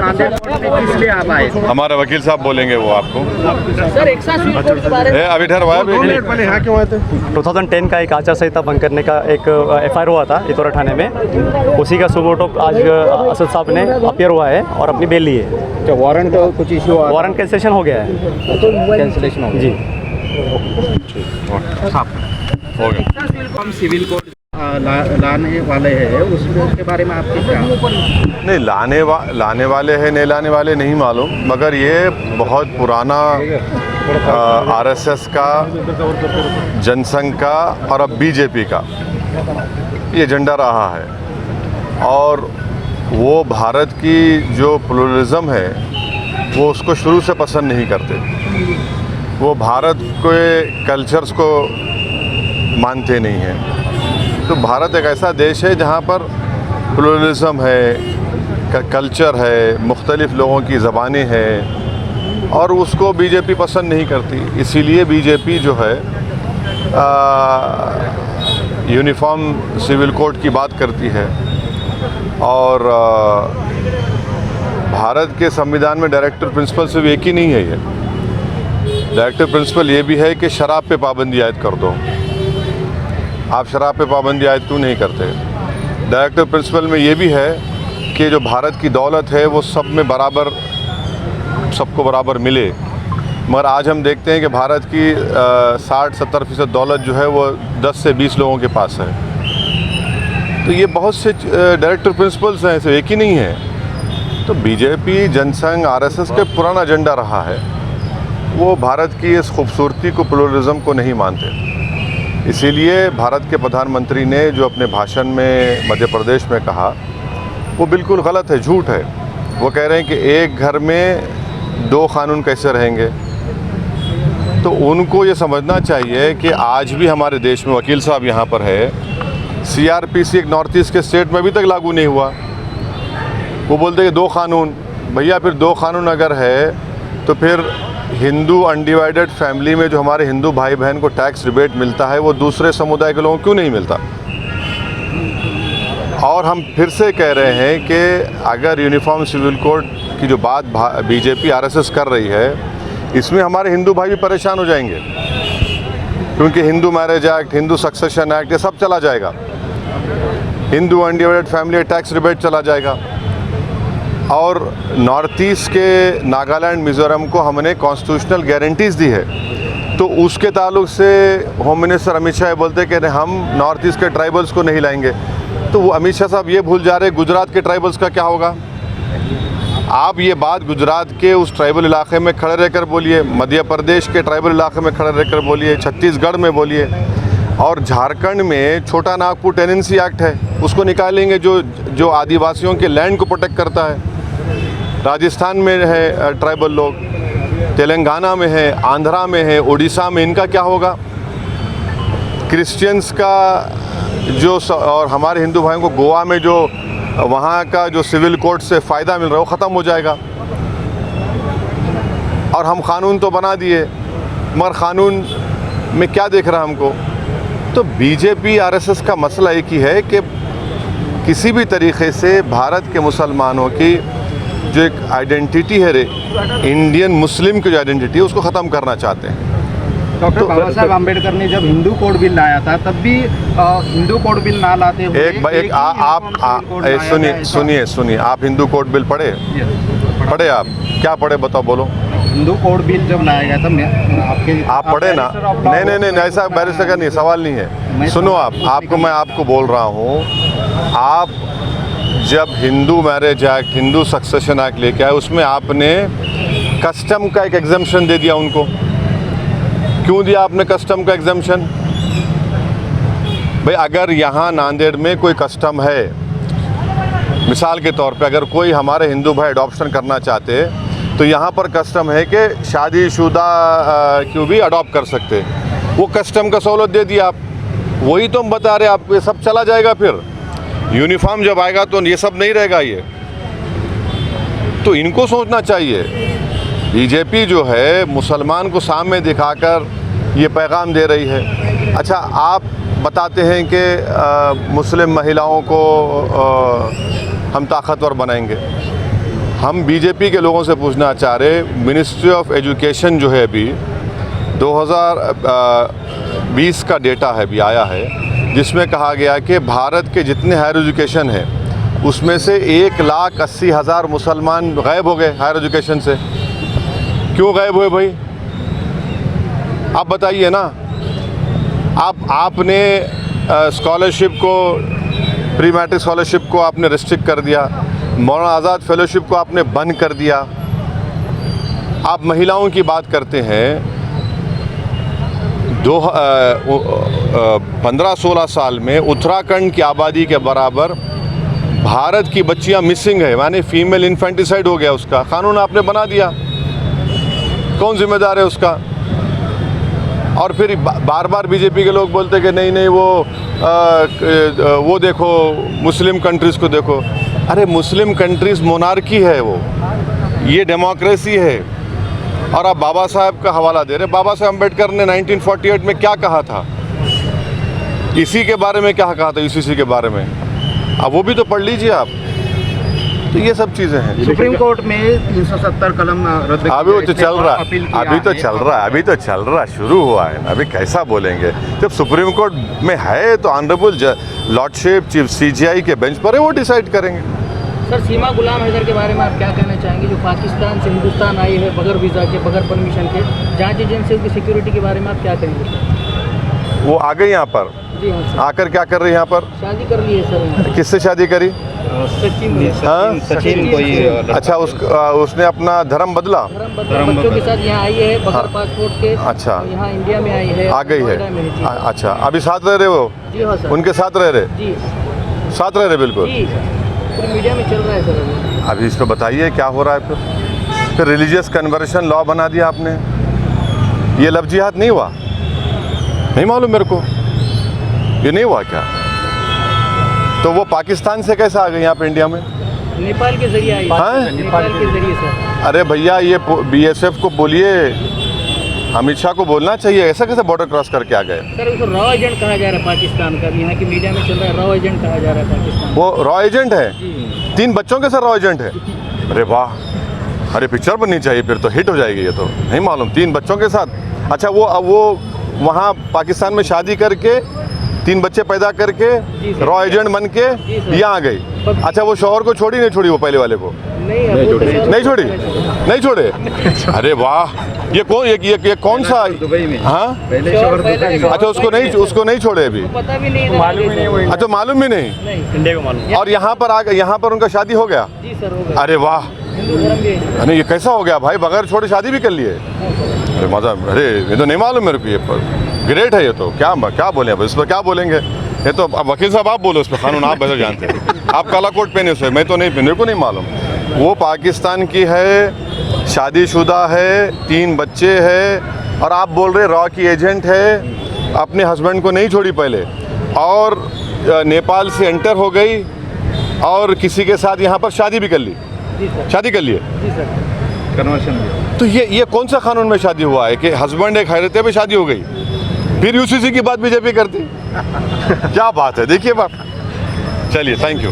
Nanded court में किस लिए आप आए? हमारे वकील साहब बोलेंगे वो आपको। सर एक साथ स्वीट कोर्ट के बारे में अभी ठहरवा पहले यहाँ क्यों आए थे? 2010 का एक आचार संहिता भंग करने का एक FIR हुआ था इतौरा थाने में, उसी का सुमोटो आज असद साहब ने अपियर हुआ है और अपनी बेल ली है। क्या वारंट कुछ इशू हुआ? वारंट कैंसिलेशन हो गया है। कैंसिलेशन हो जी हो गया। हम सिविल कोड लाने वाले हैं, उसके बारे में आपकी क्या? नहीं, लाने वाले हैं नहीं लाने वाले नहीं मालूम, मगर ये बहुत पुराना RSS का, जनसंघ का और अब BJP का ये एजेंडा रहा है। और वो भारत की जो प्लुरलिज्म है वो उसको शुरू से पसंद नहीं करते। वो भारत के कल्चर्स को मानते नहीं हैं। तो भारत एक ऐसा देश है जहाँ पर प्लुरलिज्म है, कल्चर है, मुख्तलिफ़ लोगों की ज़बानें हैं, और उसको BJP पसंद नहीं करती। इसीलिए BJP जो है यूनिफॉर्म सिविल कोड की बात करती है। और भारत के संविधान में डायरेक्टर प्रिंसिपल सिर्फ एक ही नहीं है। ये डायरेक्टर प्रिंसिपल ये भी है कि शराब पे पाबंदी आयद कर दो। आप शराब पे पाबंदी आयद क्यों नहीं करते? डायरेक्टर प्रिंसिपल में ये भी है कि जो भारत की दौलत है वो सब में बराबर, सबको बराबर मिले। मगर आज हम देखते हैं कि भारत की 60-70% दौलत जो है वो 10 से 20 लोगों के पास है। तो ये बहुत से डायरेक्टर प्रिंसिपल्स हैं, ऐसे एक ही नहीं है। तो BJP, जनसंघ, RSS के पुराना एजेंडा रहा है। वो भारत की इस खूबसूरती को, प्लुरलिज्म को नहीं मानते। इसीलिए भारत के प्रधानमंत्री ने जो अपने भाषण में मध्य प्रदेश में कहा वो बिल्कुल गलत है, झूठ है। वो कह रहे हैं कि एक घर में 2 कानून कैसे रहेंगे। तो उनको ये समझना चाहिए कि आज भी हमारे देश में, वकील साहब यहाँ पर है, CRPC एक नॉर्थ ईस्ट के स्टेट में अभी तक लागू नहीं हुआ। वो बोलते हैं कि 2 कानून। भैया फिर 2 कानून अगर है तो फिर हिंदू अनडिवाइडेड फैमिली में जो हमारे हिंदू भाई बहन को टैक्स रिबेट मिलता है वो दूसरे समुदाय के लोगों को क्यों नहीं मिलता? और हम फिर से कह रहे हैं कि अगर यूनिफॉर्म सिविल कोड की जो बात BJP RSS कर रही है, इसमें हमारे हिंदू भाई भी परेशान हो जाएंगे, क्योंकि Hindu marriage act, Hindu succession act, ये सब चला जाएगा। Hindu undivided family tax rebate चला जाएगा। और नॉर्थ ईस्ट के नागालैंड, मिज़ोरम को हमने कॉन्स्टिट्यूशनल गारंटीज़ दी है। तो उसके ताल्लुक से होम मिनिस्टर अमित शाह बोलते हैं कि हम नॉर्थ ईस्ट के ट्राइबल्स को नहीं लाएंगे। तो वो अमित शाह साहब ये भूल जा रहे हैं गुजरात के ट्राइबल्स का क्या होगा। आप ये बात गुजरात के उस ट्राइबल इलाके में खड़े रहकर बोलिए, मध्य प्रदेश के ट्राइबल इलाके में खड़े रहकर बोलिए, छत्तीसगढ़ में बोलिए, और झारखंड में छोटा नागपुर टेनेंसी एक्ट है, उसको निकालेंगे जो आदिवासियों के लैंड को प्रोटेक्ट करता है। राजस्थान में है ट्राइबल लोग, तेलंगाना में है, आंध्रा में है, उड़ीसा में, इनका क्या होगा? क्रिश्चियंस का जो और हमारे हिंदू भाइयों को गोवा में जो वहाँ का जो सिविल कोड से फ़ायदा मिल रहा है वो ख़त्म हो जाएगा। और हम कानून तो बना दिए, मगर कानून में क्या देख रहा हमको? तो BJP RSS का मसला एक ही है कि किसी भी तरीके से भारत के मुसलमानों की जो एक आइडेंटिटी है, इंडियन मुस्लिम की जो आइडेंटिटी है, उसको ख़त्म करना चाहते हैं। डॉक्टर बाबा साहब आम्बेडकर ने जब हिंदू कोड बिल लाया था तब भी हिंदू कोड बिल ना लाते हुए सुनिए, आप हिंदू कोड बिल पढ़े आप क्या पढ़े बताओ, बोलो। हिंदू कोड बिल जब लाया गया था आप पढ़े ना? नहीं, ऐसा बैरिस्टर का नहीं, सवाल नहीं है। सुनो, मैं आपको बोल रहा हूँ, आप जब Hindu marriage act, Hindu succession act लेके आए, उसमें आपने कस्टम का एक एग्जम्पशन दे दिया उनको। क्यों दिया आपने कस्टम का एग्जम्पशन? भाई अगर यहाँ नांदेड़ में कोई कस्टम है, मिसाल के तौर पे अगर कोई हमारे हिंदू भाई अडॉप्शन करना चाहते तो यहाँ पर कस्टम है कि शादीशुदा क्यों भी अडॉप्ट कर सकते, वो कस्टम का सहूलत दे दिया आप। वही तो हम बता रहे हैं आपको, ये सब चला जाएगा। फिर यूनिफॉर्म जब आएगा तो ये सब नहीं रहेगा। ये तो इनको सोचना चाहिए। BJP जो है मुसलमान को सामने दिखाकर ये पैगाम दे रही है। अच्छा, आप बताते हैं कि मुस्लिम महिलाओं को हम ताकतवर बनाएंगे। हम बीजेपी के लोगों से पूछना चाह रहे, मिनिस्ट्री ऑफ एजुकेशन जो है अभी 2020 का डेटा है अभी आया है, जिसमें कहा गया कि भारत के जितने हायर एजुकेशन हैं उसमें से 1,80,000 मुसलमान गायब हो गए हायर एजुकेशन से। क्यों गायब हुए भाई, आप बताइए ना। आपने स्कॉलरशिप को, प्री मैट्रिक स्कॉलरशिप को आपने रिस्ट्रिक्ट कर दिया, मौलाना आज़ाद फेलोशिप को आपने बंद कर दिया। आप महिलाओं की बात करते हैं, 15-16 साल में उत्तराखंड की आबादी के बराबर भारत की बच्चियां मिसिंग है, माने फीमेल इन्फेंटिसाइड हो गया, उसका कानून आपने बना दिया। कौन जिम्मेदार है उसका? और फिर बार बार बीजेपी के लोग बोलते कि नहीं वो देखो मुस्लिम कंट्रीज़ को देखो। अरे मुस्लिम कंट्रीज़ मोनार्की है, वो ये डेमोक्रेसी है। और आप बाबा साहब का हवाला दे रहे। बाबा साहब अम्बेडकर ने 1948 में क्या कहा था, इसी के बारे में क्या कहा था, यूसीसी के बारे में, अब वो भी तो पढ़ लीजिए आप। तो ये सब चीज़ें हैं। सुप्रीम कोर्ट में 370 कलम रद्द किए, अभी वो तो चल रहा है, अपील किया अभी तो चल रहा है, शुरू हुआ है। अभी कैसा बोलेंगे, जब सुप्रीम कोर्ट में है तो ऑनरेबल लॉर्डशिप चीफ सीजीआई के बेंच पर है, वो डिसाइड करेंगे। सर, सीमा गुलाम हैदर के बारे में आप क्या कहना चाहेंगे, जो पाकिस्तान से हिंदुस्तान आई है बगैर वीज़ा के, बगैर परमिशन के? जांच एजेंसी की सिक्योरिटी के बारे में आप क्या कहेंगे सर? वो आ गई यहाँ पर, जी हाँ सर। आकर क्या कर रही है यहाँ पर? शादी कर ली है सर यहाँ। किससे शादी करी? हाँ? सचिन कोई अच्छा, उसने अपना धर्म बदला, बच्चों के साथ यहाँ आई है बगैर पासपोर्ट के। अच्छा, यहाँ इंडिया में आई है, आ गई है। नोएडा में जी। अच्छा, अभी साथ रह रहे वो? जी हाँ सर। उनके साथ रह रहे? जी साथ रह रहे बिल्कुल। जी, पूरी मीडिया में चल रहा है सर अभी इस पर बताइए क्या हो रहा है। फिर रिलीजियस कन्वर्शन लॉ बना दिया आपने। ये लव जिहाद नहीं हुआ? नहीं मालूम मेरे को, ये नहीं हुआ क्या? तो वो पाकिस्तान से कैसे आ गई यहाँ पे इंडिया में? नेपाल के जरिए आई। हाँ? नेपाल के जरिए सर। अरे भैया, ये बीएसएफ को बोलिए, अमित शाह को बोलना चाहिए, ऐसा कैसे बॉर्डर क्रॉस करके आ गए? सर, उसको रॉ एजेंट कहा जा रहा है पाकिस्तान का, यहाँ की मीडिया में चल रहा है, रॉ एजेंट कहा जा रहा है पाकिस्तान। वो रॉ एजेंट है? जी। 3 बच्चों के साथ रॉ एजेंट है? अरे वाह, अरे पिक्चर बननी चाहिए, फिर तो हिट हो जाएगी ये तो। नहीं मालूम, 3 बच्चों के साथ। अच्छा, वो वहाँ पाकिस्तान में शादी करके 3 बच्चे पैदा करके रॉ एजेंट बन के यहाँ आ गई। अच्छा, वो शौहर को छोड़ी नहीं छोड़ी, वो पहले वाले को नहीं छोड़े? अरे वाह, ये कौन सा? दुबई में। हाँ, अच्छा, उसको नहीं छोड़े अभी? पता भी नहीं, मालूम ही नहीं। अच्छा, मालूम भी नहीं, इंडिया को मालूम। और यहाँ पर आ गए, यहाँ पर उनका शादी हो गया? जी सर, हो गया। अरे वाह, हिंदू धर्म भी है। अरे ये कैसा हो गया भाई, बगैर छोड़े शादी भी कर लिए? अरे मजा, अरे ये तो नहीं मालूम मेरे को, ये ग्रेट है ये तो। क्या बोले अब इस पर, क्या बोलेंगे? ये तो अब वकील साहब आप बोलो इस पर, कानून आप बेहतर जानते हैं। आप काला कोट पहने उसे, मैं तो नहीं पहने, को नहीं मालूम। वो पाकिस्तान की है, शादीशुदा है, 3 बच्चे है, और आप बोल रहे रॉ की एजेंट है, अपने हस्बैंड को नहीं छोड़ी पहले, और नेपाल से एंटर हो गई, और किसी के साथ यहाँ पर शादी भी कर ली। जी सर। शादी कर लिए? जी सर। कन्वर्शन। तो ये कौन सा कानून में शादी हुआ है कि हस्बैंड एक हैरते पे शादी हो गई, फिर यूसीसी की बात बीजेपी करती? क्या बात है, देखिए बात। चलिए, थैंक यू।